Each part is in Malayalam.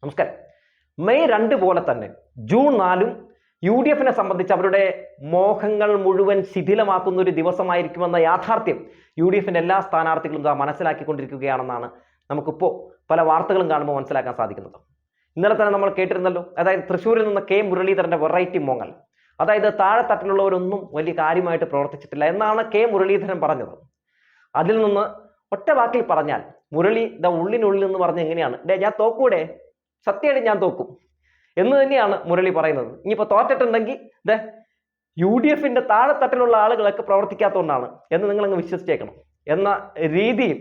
നമസ്കാരം. മെയ് 2 പോലെ തന്നെ ജൂൺ 4 UDF-നെ സംബന്ധിച്ച് അവരുടെ മോഹങ്ങൾ മുഴുവൻ ശിഥിലമാക്കുന്ന ഒരു ദിവസമായിരിക്കുമെന്ന യാഥാർത്ഥ്യം UDF-ന്റെ എല്ലാ സ്ഥാനാർത്ഥികളും മനസ്സിലാക്കിക്കൊണ്ടിരിക്കുകയാണെന്നാണ് നമുക്കിപ്പോൾ പല വാർത്തകളും കാണുമ്പോൾ മനസ്സിലാക്കാൻ സാധിക്കുന്നത്. ഇന്നലെ തന്നെ നമ്മൾ കേട്ടിരുന്നല്ലോ, അതായത് തൃശ്ശൂരിൽ നിന്ന് K. മുരളീധരന്റെ വെറൈറ്റി മോങ്ങൽ. അതായത് താഴെത്തട്ടിലുള്ളവരൊന്നും വലിയ കാര്യമായിട്ട് പ്രവർത്തിച്ചിട്ടില്ല എന്നാണ് K. മുരളീധരൻ പറഞ്ഞത്. അതിൽ നിന്ന് ഒറ്റ വാക്കിൽ പറഞ്ഞാൽ മുരളി ഉള്ളിനുള്ളിൽ എന്ന് പറഞ്ഞ് എങ്ങനെയാണ്, ഞാൻ തോക്കൂടെ, സത്യമായിട്ട് ഞാൻ തോക്കും എന്ന് തന്നെയാണ് മുരളി പറയുന്നത്. ഇനിയിപ്പോൾ തോറ്റിട്ടുണ്ടെങ്കിൽ UDF-ന്റെ താഴെത്തട്ടിലുള്ള ആളുകളൊക്കെ പ്രവർത്തിക്കാത്തതുകൊണ്ടാണ് എന്ന് നിങ്ങളങ്ങ് വിശ്വസിച്ചേക്കണം എന്ന രീതിയിൽ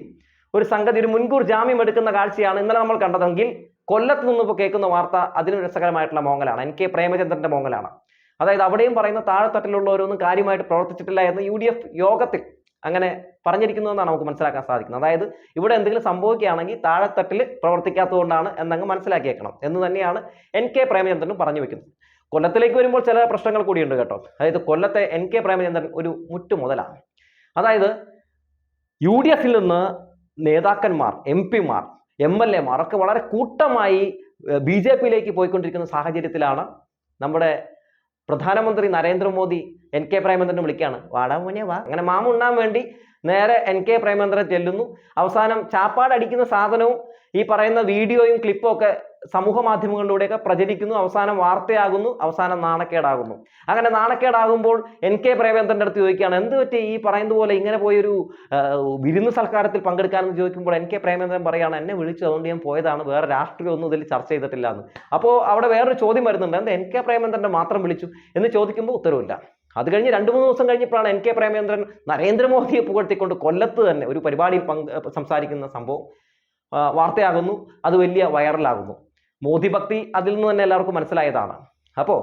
ഒരു സംഗതി, ഒരു മുൻകൂർ ജാമ്യം എടുക്കുന്ന കാഴ്ചയാണ് ഇന്നലെ നമ്മൾ കണ്ടതെങ്കിൽ കൊല്ലത്ത് നിന്നിപ്പോൾ കേൾക്കുന്ന വാർത്ത അതിന് രസകരമായിട്ടുള്ള മോങ്ങലാണ്. NK പ്രേമചന്ദ്രന്റെ മോങ്ങലാണ്. അതായത് അവിടെയും പറയുന്ന താഴെത്തട്ടിലുള്ളവരൊന്നും കാര്യമായിട്ട് പ്രവർത്തിച്ചിട്ടില്ല എന്ന് UDF യോഗത്തിൽ അങ്ങനെ പറഞ്ഞിരിക്കുന്നതെന്നാണ് നമുക്ക് മനസ്സിലാക്കാൻ സാധിക്കുന്നത്. അതായത് ഇവിടെ എന്തെങ്കിലും സംഭവിക്കുകയാണെങ്കിൽ താഴെത്തട്ടിൽ പ്രവർത്തിക്കാത്തതുകൊണ്ടാണ് എന്നങ്ങ് മനസ്സിലാക്കിയേക്കണം എന്ന് തന്നെയാണ് NK പ്രേമചന്ദ്രനും പറഞ്ഞു വെക്കുന്നത്. കൊല്ലത്തിലേക്ക് വരുമ്പോൾ ചില പ്രശ്നങ്ങൾ കൂടിയുണ്ട് കേട്ടോ. അതായത് കൊല്ലത്തെ NK പ്രേമചന്ദ്രൻ ഒരു മുറ്റുമുതലാണ്. അതായത് UDF-ൽ നിന്ന് നേതാക്കന്മാർ, MP-മാർ, MLA-മാർ ഒക്കെ വളരെ കൂട്ടമായി BJP-യിലേക്ക് പോയിക്കൊണ്ടിരിക്കുന്ന സാഹചര്യത്തിലാണ് നമ്മുടെ പ്രധാനമന്ത്രി നരേന്ദ്രമോദി NK പ്രേമചന്ദ്രനെ വിളിക്കുകയാണ്, വാടാ മോനെ വാ, അങ്ങനെ മാമുണ്ണാൻ വേണ്ടി നേരെ NK പ്രേമചന്ദ്രൻ ചെല്ലുന്നു. അവസാനം ചാപ്പാട് അടിക്കുന്ന സാധനവും ഈ പറയുന്ന വീഡിയോയും ക്ലിപ്പും ഒക്കെ സമൂഹ മാധ്യമങ്ങളിലൂടെയൊക്കെ പ്രചരിക്കുന്നു. അവസാനം വാർത്തയാകുന്നു, അവസാനം നാണക്കേടാകുന്നു. അങ്ങനെ നാണക്കേടാകുമ്പോൾ NK പ്രേമചന്ദ്രന്റെ അടുത്ത് ചോദിക്കുകയാണ്, എന്ത് പറ്റി ഈ പറയുന്നത് പോലെ ഇങ്ങനെ പോയൊരു വിരുന്ന് സൽക്കാരത്തിൽ പങ്കെടുക്കാമെന്ന് ചോദിക്കുമ്പോൾ NK പ്രേമചന്ദ്രൻ പറയുകയാണ്, എന്നെ വിളിച്ചു, അതുകൊണ്ട് ഞാൻ പോയതാണ്, വേറെ രാഷ്ട്രീയം ഒന്നും ഇതിൽ ചർച്ച ചെയ്തിട്ടില്ല എന്ന്. അപ്പോൾ അവിടെ വേറൊരു ചോദ്യം വരുന്നുണ്ട്, എന്താ NK പ്രേമചന്ദ്രനെ മാത്രം വിളിച്ചു എന്ന് ചോദിക്കുമ്പോൾ ഉത്തരവില്ല. അത് കഴിഞ്ഞ് 2-3 ദിവസം കഴിഞ്ഞപ്പോഴാണ് NK പ്രേമചന്ദ്രൻ നരേന്ദ്രമോദിയെ പുകഴ്ത്തിക്കൊണ്ട് കൊല്ലത്ത് തന്നെ ഒരു പരിപാടിയിൽ സംസാരിക്കുന്ന സംഭവം വാർത്തയാകുന്നു. അത് വലിയ വൈറലാകുന്നു. മോദി ഭക്തി അതിൽ നിന്ന് തന്നെ എല്ലാവർക്കും മനസ്സിലായതാണ്. അപ്പോൾ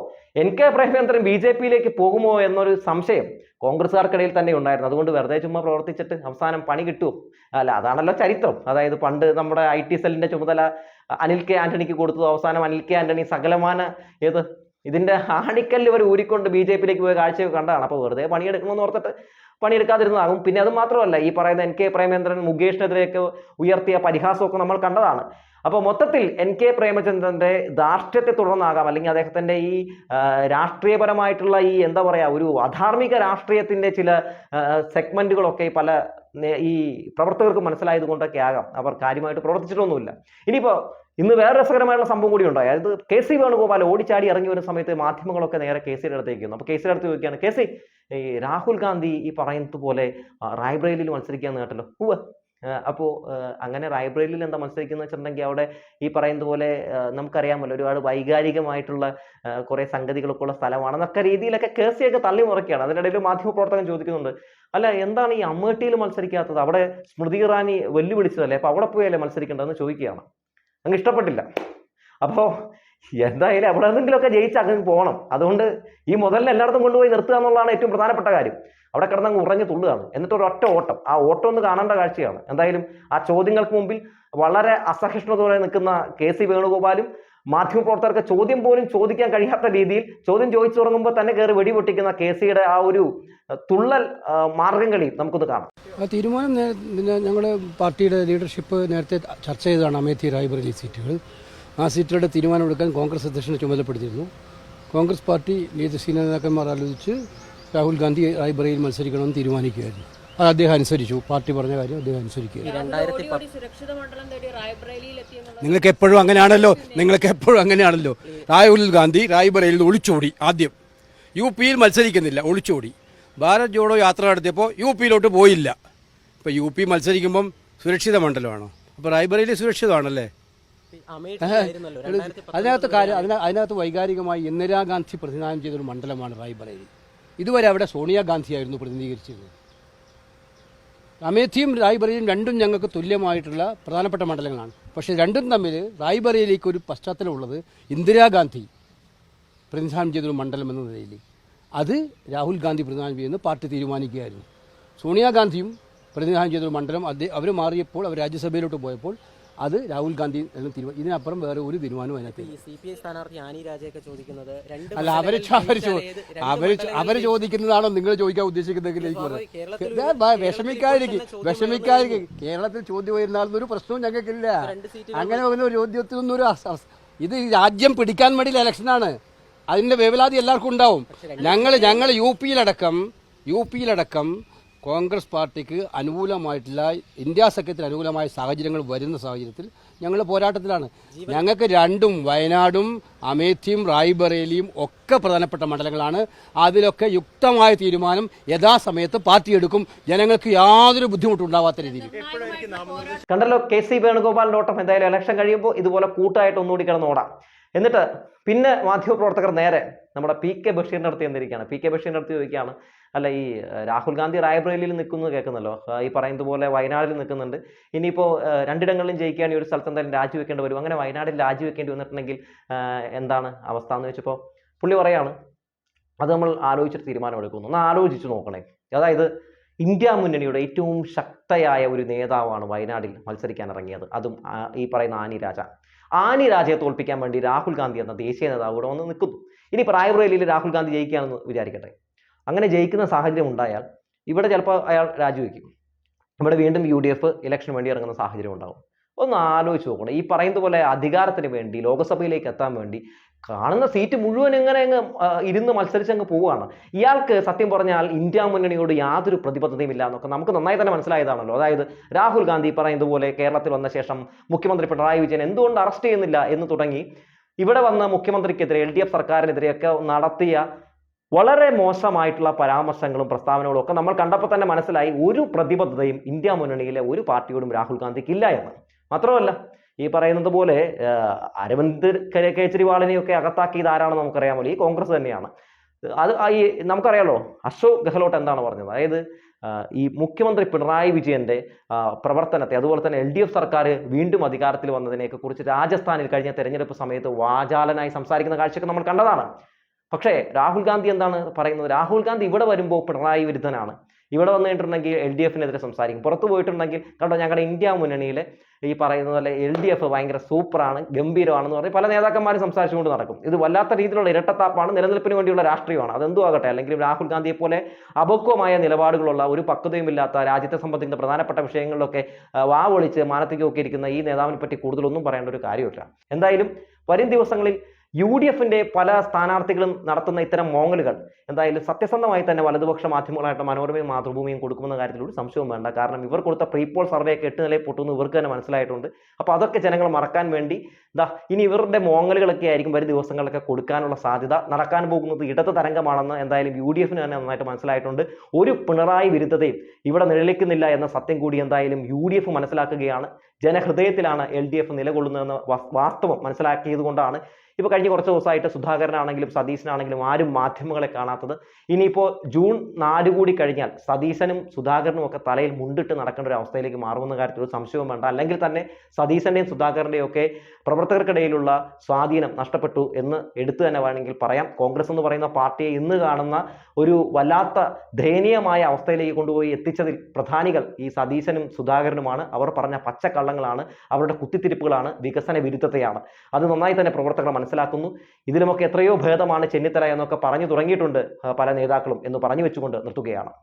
NK പ്രേമചന്ദ്രൻ BJP-യിലേക്ക് പോകുമോ എന്നൊരു സംശയം കോൺഗ്രസ്സുകാർക്കിടയിൽ തന്നെ ഉണ്ടായിരുന്നു. അതുകൊണ്ട് വെറുതെ ചുമ്മാ പ്രവർത്തിച്ചിട്ട് അവസാനം പണി കിട്ടുമോ? അല്ല, അതാണല്ലോ ചരിത്രം. അതായത് പണ്ട് നമ്മുടെ IT സെല്ലിന്റെ ചുമതല അനിൽ K. ആന്റണിക്ക് കൊടുത്തു. അവസാനം അനിൽ K. ആന്റണി സകലമാന ഇതിന്റെ ആണിക്കല്ല് വരെ ഊരിക്കൊണ്ട് BJP-യിലേക്ക് പോയ കാഴ്ചയൊക്കെ കണ്ടതാണ്. അപ്പോൾ വെറുതെ പണിയെടുക്കണമെന്ന് ഓർത്തിട്ട് പണിയെടുക്കാതിരുന്നതാകും. പിന്നെ അത് മാത്രമല്ല, ഈ പറയുന്ന NK പ്രേമചന്ദ്രൻ മുകേഷിനെതിരെയൊക്കെ ഉയർത്തിയ പരിഹാസമൊക്കെ നമ്മൾ കണ്ടതാണ്. അപ്പോൾ മൊത്തത്തിൽ NK പ്രേമചന്ദ്രന്റെ ധാർഷ്ട്യത്തെ തുടർന്നാകാം, അല്ലെങ്കിൽ അദ്ദേഹത്തിന്റെ ഈ രാഷ്ട്രീയപരമായിട്ടുള്ള ഈ എന്താ പറയുക, ഒരു അധാർമിക രാഷ്ട്രീയത്തിന്റെ ചില സെഗ്മെന്റുകളൊക്കെ പല ഈ പ്രവർത്തകർക്ക് മനസ്സിലായത് കൊണ്ടൊക്കെ ആകാം അവർ കാര്യമായിട്ട് പ്രവർത്തിച്ചിട്ടൊന്നുമില്ല. ഇനിയിപ്പോൾ ഇന്ന് വേറെ രസകരമായുള്ള സംഭവം കൂടി ഉണ്ടായി. അതായത് KC വേണുഗോപാൽ ഓടിച്ചാടി ഇറങ്ങി വരുന്ന സമയത്ത് മാധ്യമങ്ങളൊക്കെ നേരെ KCയുടെ അടുത്തേക്ക് വന്നു. അപ്പോൾ KCയുടെ അടുത്ത് ചോദിക്കുകയാണ്, KC, ഈ രാഹുൽ ഗാന്ധി ഈ പറയുന്നത് പോലെ റായ്ബറേലിയിൽ മത്സരിക്കാന്ന് കേട്ടല്ലോ. അപ്പോൾ അങ്ങനെ റായ്ബറേലിയിൽ എന്താ മത്സരിക്കുന്നത് വെച്ചിട്ടുണ്ടെങ്കിൽ അവിടെ ഈ പറയുന്നത് പോലെ നമുക്കറിയാമല്ലോ, ഒരുപാട് വൈകാരികമായിട്ടുള്ള കുറെ സംഗതികളൊക്കെ ഉള്ള സ്ഥലമാണെന്നൊക്കെ രീതിയിലൊക്കെ KCയൊക്കെ തള്ളി മുറയ്ക്കുകയാണ്. അതിനിടയിൽ മാധ്യമപ്രവർത്തകൻ ചോദിക്കുന്നുണ്ട്, അല്ല എന്താണ് ഈ അമേഠിയിൽ മത്സരിക്കാത്തത്, അവിടെ സ്മൃതി ഇറാനി വെല്ലുവിളിച്ചതല്ലേ, അപ്പോൾ അവിടെ പോയല്ലേ മത്സരിക്കേണ്ടതെന്ന് ചോദിക്കുകയാണ്. അങ്ങ് ഇഷ്ടപ്പെട്ടില്ല. അപ്പോൾ എന്തായാലും അവിടെ എന്തെങ്കിലുമൊക്കെ ജയിച്ച് അങ്ങ് പോകണം. അതുകൊണ്ട് ഈ മുതലിനെ എല്ലായിടത്തും കൊണ്ടുപോയി നിർത്തുക എന്നുള്ളതാണ് ഏറ്റവും പ്രധാനപ്പെട്ട കാര്യം. അവിടെ കിടന്നങ്ങ് ഉറഞ്ഞു തുള്ളുകയാണ്. എന്നിട്ട് ഒരൊറ്റ ഓട്ടം, ആ ഓട്ടം ഒന്ന് കാണേണ്ട കാഴ്ചയാണ്. എന്തായാലും ആ ചോദ്യങ്ങൾക്ക് മുമ്പിൽ വളരെ അസഹിഷ്ണുതയോടെ നിൽക്കുന്ന KC വേണുഗോപാലും മാധ്യമപ്രവർത്തകർക്ക് ചോദ്യം പോലും ചോദിക്കാൻ കഴിയാത്ത രീതിയിൽ ചോദ്യം ചോദിച്ചു തുടങ്ങുമ്പോൾ തന്നെ കയറി വെടിപൊട്ടിക്കുന്ന KCയുടെ ആ ഒരു തുള്ളൽ മാർഗം കളി നമുക്കൊന്ന് കാണാം. ആ തീരുമാനം ഞങ്ങളുടെ പാർട്ടിയുടെ ലീഡർഷിപ്പ് നേരത്തെ ചർച്ച ചെയ്തതാണ്. അമേഠി റായ്ബറേലി സീറ്റുകൾ, ആ സീറ്റുകളുടെ തീരുമാനമെടുക്കാൻ കോൺഗ്രസ് അധ്യക്ഷനെ ചുമതലപ്പെടുത്തിയിരുന്നു. കോൺഗ്രസ് പാർട്ടി സീനിയർ നേതാക്കന്മാർ ആലോചിച്ച് രാഹുൽ ഗാന്ധി റായ്ബറേലിയിൽ മത്സരിക്കണമെന്ന് തീരുമാനിക്കുകയായിരുന്നു. അത് അദ്ദേഹം അനുസരിച്ചു. പാർട്ടി പറഞ്ഞ കാര്യം അദ്ദേഹം അനുസരിക്കുകയായിരുന്നു. നിങ്ങൾക്ക് എപ്പോഴും അങ്ങനെയാണല്ലോ. രാഹുൽ ഗാന്ധി റായ്ബറേലിയിൽ ഒളിച്ചോടി. ആദ്യം UP-യിൽ മത്സരിക്കുന്നില്ല, ഒളിച്ചോടി. ഭാരത് ജോഡോ യാത്ര നടത്തിയപ്പോൾ UP-യിലോട്ട് പോയില്ല. ഇപ്പോൾ UP മത്സരിക്കുമ്പം സുരക്ഷിത മണ്ഡലമാണോ? അപ്പോൾ റായ്ബറേലി സുരക്ഷിതമാണല്ലേ? അതിനകത്ത് വൈകാരികമായി ഇന്ദിരാഗാന്ധി പ്രതിനിധാനം ചെയ്തൊരു മണ്ഡലമാണ് റായ്ബറേലി. ഇതുവരെ അവിടെ സോണിയാഗാന്ധിയായിരുന്നു പ്രതിനിധീകരിച്ചിരുന്നത്. അമേഠിയും റായ്ബറേലിയും രണ്ടും ഞങ്ങൾക്ക് തുല്യമായിട്ടുള്ള പ്രധാനപ്പെട്ട മണ്ഡലങ്ങളാണ്. പക്ഷേ രണ്ടും തമ്മിൽ റായ്ബറേലിക്ക് ഒരു പശ്ചാത്തലമുള്ളത് ഇന്ദിരാഗാന്ധി പ്രതിനിധാനം ചെയ്തൊരു മണ്ഡലം എന്ന നിലയിൽ അത് രാഹുൽ ഗാന്ധി പ്രതിനിധാനം ചെയ്യുന്ന പാർട്ടി തീരുമാനിക്കുകയായിരുന്നു. സോണിയാഗാന്ധിയും പ്രതിനിധാനം ചെയ്തൊരു മണ്ഡലം അവർ മാറിയപ്പോൾ, അവർ രാജ്യസഭയിലോട്ട് പോയപ്പോൾ അത് രാഹുൽ ഗാന്ധി എന്ന് തീരുമാനം. ഇതിനപ്പുറം വേറെ ഒരു തീരുമാനവും അതിനകത്ത്. അല്ല, അവര് ചോദിക്കുന്നതാണോ നിങ്ങൾ ചോദിക്കാൻ ഉദ്ദേശിക്കുന്നതെങ്കിൽ വിഷമിക്കാതിരിക്കും. കേരളത്തിൽ ചോദ്യം വരുന്ന ഒരു പ്രശ്നവും ഞങ്ങൾക്കില്ല. അങ്ങനെ ഒരു ചോദ്യത്തിനൊന്നും ഒരു ഇത് രാജ്യം പിടിക്കാൻ വേണ്ടിയുള്ള ഇലക്ഷനാണ്. അതിന്റെ വേവലാതി എല്ലാവർക്കും ഉണ്ടാവും. ഞങ്ങൾ യു പിയിലടക്കം കോൺഗ്രസ് പാർട്ടിക്ക് അനുകൂലമായിട്ടുള്ള ഇന്ത്യ സഖ്യത്തിന് അനുകൂലമായ സാഹചര്യങ്ങൾ വരുന്ന സാഹചര്യത്തിൽ ഞങ്ങൾ പോരാട്ടത്തിലാണ്. ഞങ്ങൾക്ക് രണ്ടും വയനാടും അമേഠിയും റായ്ബറേലിയും ഒക്കെ പ്രധാനപ്പെട്ട മണ്ഡലങ്ങളാണ്. അതിലൊക്കെ യുക്തമായ തീരുമാനം യഥാസമയത്ത് പാർട്ടി എടുക്കും. ജനങ്ങൾക്ക് യാതൊരു ബുദ്ധിമുട്ടുണ്ടാവാത്ത രീതിയിൽ. കണ്ടല്ലോ KC വേണുഗോപാലിന്റെ ഓട്ടം. എന്തായാലും ഇലക്ഷൻ കഴിയുമ്പോൾ ഇതുപോലെ കൂട്ടായിട്ട് ഒന്നുകൂടി കിടന്നോടാം. എന്നിട്ട് പിന്നെ മാധ്യമപ്രവർത്തകർ നേരെ നമ്മുടെ PK ബഷീറിന്റെ അടുത്ത് ചെന്നിരിക്കുകയാണ്. PK ബഷീറിന്റെ അടുത്ത് ചോദിക്കുകയാണ്, അല്ല ഈ രാഹുൽ ഗാന്ധി റായ്ബറേലിയിൽ നിൽക്കുന്നത് കേൾക്കുന്നല്ലോ, ഈ പറയുന്നത് പോലെ വയനാട്ടിൽ നിൽക്കുന്നുണ്ട്, ഇനിയിപ്പോൾ രണ്ടിടങ്ങളിലും ജയിക്കാൻ ഈ ഒരു സ്ഥലത്ത് എന്തായാലും രാജിവെക്കേണ്ടി വരും, അങ്ങനെ വയനാട്ടിൽ രാജിവെക്കേണ്ടി വന്നിട്ടുണ്ടെങ്കിൽ എന്താണ് അവസ്ഥ എന്ന് വെച്ചപ്പോൾ പുള്ളി പറയാണ്, അത് നമ്മൾ ആലോചിച്ചിട്ട് തീരുമാനമെടുക്കുന്നു. ഒന്ന് ആലോചിച്ച് നോക്കണേ. അതായത് ഇന്ത്യ മുന്നണിയുടെ ഏറ്റവും ശക്തയായ ഒരു നേതാവാണ് വയനാട്ടിൽ മത്സരിക്കാൻ ഇറങ്ങിയത്, അതും ഈ പറയുന്ന ആനി രാജയെ തോൽപ്പിക്കാൻ വേണ്ടി രാഹുൽ ഗാന്ധി എന്ന ദേശീയ നേതാവ് ഇവിടെ വന്ന് നിൽക്കുന്നു. ഇനി റായ്ബറേലിയിൽ രാഹുൽ ഗാന്ധി ജയിക്കുകയാണെന്ന് വിചാരിക്കട്ടെ. അങ്ങനെ ജയിക്കുന്ന സാഹചര്യം ഉണ്ടായാൽ ഇവിടെ ചിലപ്പോൾ അയാൾ രാജിവെക്കും. ഇവിടെ വീണ്ടും UDF ഇലക്ഷന് വേണ്ടി ഇറങ്ങുന്ന സാഹചര്യം ഉണ്ടാകും. ഒന്ന് ആലോചിച്ച് നോക്കണം. ഈ പറയുന്നത് പോലെ അധികാരത്തിന് വേണ്ടി ലോക്സഭയിലേക്ക് എത്താൻ വേണ്ടി കാണുന്ന സീറ്റ് മുഴുവൻ ഇങ്ങനെ അങ്ങ് ഇരുന്ന് മത്സരിച്ചങ്ങ് പോവുകയാണ്. ഇയാൾക്ക് സത്യം പറഞ്ഞാൽ ഇന്ത്യ മുന്നണിയോട് യാതൊരു പ്രതിബദ്ധതയും ഇല്ല എന്നൊക്കെ നമുക്ക് നന്നായി തന്നെ മനസ്സിലായതാണല്ലോ. അതായത് രാഹുൽ ഗാന്ധി പറയുന്നത് പോലെ കേരളത്തിൽ വന്ന ശേഷം മുഖ്യമന്ത്രി പിണറായി വിജയൻ എന്തുകൊണ്ട് അറസ്റ്റ് ചെയ്യുന്നില്ല എന്ന് തുടങ്ങി ഇവിടെ വന്ന മുഖ്യമന്ത്രിക്കെതിരെ LDF സർക്കാരിനെതിരെയൊക്കെ നടത്തിയ വളരെ മോശമായിട്ടുള്ള പരാമർശങ്ങളും പ്രസ്താവനകളും ഒക്കെ നമ്മൾ കണ്ടപ്പോൾ തന്നെ മനസ്സിലായി ഒരു പ്രതിബദ്ധതയും ഇന്ത്യ മുന്നണിയിലെ ഒരു പാർട്ടിയോടും രാഹുൽ ഗാന്ധിക്ക് ഇല്ല എന്ന്. മാത്രമല്ല ഈ പറയുന്നത് പോലെ അരവിന്ദ് കെജ്രിവാളിനെയൊക്കെ അകത്താക്കിയത് ആരാണെന്ന് നമുക്കറിയാമല്ലോ, ഈ കോൺഗ്രസ് തന്നെയാണ്. അത് ഈ നമുക്കറിയാലോ അശോക് ഗെഹ്ലോട്ട് എന്താണ് പറഞ്ഞത്. അതായത് ഈ മുഖ്യമന്ത്രി പിണറായി വിജയന്റെ പ്രവർത്തനത്തെ, അതുപോലെ തന്നെ LDF സർക്കാർ വീണ്ടും അധികാരത്തിൽ വന്നതിനെയൊക്കെ കുറിച്ച് രാജസ്ഥാനിൽ കഴിഞ്ഞ തെരഞ്ഞെടുപ്പ് സമയത്ത് വാചാലനായി സംസാരിക്കുന്ന കാഴ്ചയൊക്കെ നമ്മൾ കണ്ടതാണ്. പക്ഷേ രാഹുൽ ഗാന്ധി എന്താണ് പറയുന്നത്? രാഹുൽ ഗാന്ധി ഇവിടെ വരുമ്പോൾ പിണറായി വിരുദ്ധനാണ്, ഇവിടെ വന്നിട്ടുണ്ടെങ്കിൽ LDFനെതിരെ സംസാരിക്കും, പുറത്തു പോയിട്ടുണ്ടെങ്കിൽ കണ്ടോ ഞങ്ങളുടെ ഇന്ത്യ മുന്നണിയിലെ ഈ പറയുന്നത് പോലെ LDF ഭയങ്കര സൂപ്പറാണ്, ഗംഭീരമാണെന്ന് പറഞ്ഞ് പല നേതാക്കന്മാരും സംസാരിച്ചുകൊണ്ട് നടക്കും. ഇത് വല്ലാത്ത രീതിയിലുള്ള ഇരട്ടത്താപ്പാണ്, നിലനിൽപ്പിന് വേണ്ടിയുള്ള രാഷ്ട്രീയമാണ്. അതെന്തും ആകട്ടെ, അല്ലെങ്കിൽ രാഹുൽ ഗാന്ധിയെ പോലെ അപക്വമായ നിലപാടുകളുള്ള ഒരു പക്വതയുമില്ലാത്ത രാജ്യത്തെ സംബന്ധിക്കുന്ന പ്രധാനപ്പെട്ട വിഷയങ്ങളിലൊക്കെ വാവൊളിച്ച് മാനത്തേക്ക് നോക്കിയിരിക്കുന്ന ഈ നേതാവിനെ പറ്റി കൂടുതലൊന്നും പറയേണ്ട ഒരു കാര്യമില്ല. എന്തായാലും വരും ദിവസങ്ങളിൽ UDFന്റെ പല സ്ഥാനാർത്ഥികളും നടത്തുന്ന ഇത്തരം മോങ്ങലുകൾ എന്തായാലും സത്യസന്ധമായി തന്നെ വലതുപക്ഷ മാധ്യമങ്ങളായിട്ട് മനോരമയും മാതൃഭൂമിയും കൊടുക്കുമെന്ന കാര്യത്തിൽ ഒരു സംശയവും വേണ്ട. കാരണം ഇവർ കൊടുത്ത പ്രീപോൾ സർവേ ഒക്കെ 8 നിലയിൽ പൊട്ടുന്നു ഇവർക്ക് തന്നെ മനസ്സിലായിട്ടുണ്ട്. അപ്പോൾ അതൊക്കെ ജനങ്ങൾ മറക്കാൻ വേണ്ടി ഇനി ഇവരുടെ മോങ്ങലുകളൊക്കെ ആയിരിക്കും വരും ദിവസങ്ങളിലൊക്കെ കൊടുക്കാനുള്ള സാധ്യത. നടക്കാൻ പോകുന്നത് ഇടത് തരംഗമാണെന്ന് എന്തായാലും UDFന് തന്നെ നന്നായിട്ട് മനസ്സിലായിട്ടുണ്ട്. ഒരു പിണറായി വിരുദ്ധതയും ഇവിടെ നിഴലിക്കുന്നില്ല എന്ന സത്യം കൂടി എന്തായാലും UDF മനസ്സിലാക്കുകയാണ്. ജനഹൃദയത്തിലാണ് LDF നിലകൊള്ളുന്നതെന്ന വാസ്തവം മനസ്സിലാക്കിയത് കൊണ്ടാണ് ഇപ്പോൾ കഴിഞ്ഞ കുറച്ച് ദിവസമായിട്ട് സുധാകരനാണെങ്കിലും സതീശനാണെങ്കിലും ആരും മാധ്യമങ്ങളെ കാണാത്തത്. ഇനിയിപ്പോൾ ജൂൺ 4 കൂടി കഴിഞ്ഞാൽ സതീശനും സുധാകരനും ഒക്കെ തലയിൽ മുണ്ടിട്ട് നടക്കേണ്ട ഒരു അവസ്ഥയിലേക്ക് മാറുമെന്ന കാര്യത്തിൽ ഒരു സംശയവും വേണ്ട. അല്ലെങ്കിൽ തന്നെ സതീശന്റെയും സുധാകരന്റെയും ഒക്കെ പ്രവർത്തകർക്കിടയിലുള്ള സ്വാധീനം നഷ്ടപ്പെട്ടു എന്ന് എടുത്തു തന്നെ വേണമെങ്കിൽ പറയാം. കോൺഗ്രസ് എന്ന് പറയുന്ന പാർട്ടിയെ ഇന്ന് കാണുന്ന ഒരു വല്ലാത്ത ദയനീയമായ അവസ്ഥയിലേക്ക് കൊണ്ടുപോയി എത്തിച്ചതിൽ പ്രധാനികൾ ഈ സതീശനും സുധാകരനുമാണ്. അവർ പറഞ്ഞ പച്ചക്കള്ളങ്ങളാണ്, അവരുടെ കുത്തിത്തിരിപ്പുകളാണ്, വികസന വിരുദ്ധതയാണ്. അത് നന്നായി തന്നെ പ്രവർത്തകർ മനസ്സിലാക്കുന്നു. ഇതിലുമൊക്കെ എത്രയോ ഭേദമാണ് ചെന്നിത്തല എന്നൊക്കെ പറഞ്ഞു തുടങ്ങിയിട്ടുണ്ട് പല നേതാക്കളും എന്ന് പറഞ്ഞു വെച്ചുകൊണ്ട് നിർത്തുകയാണ്.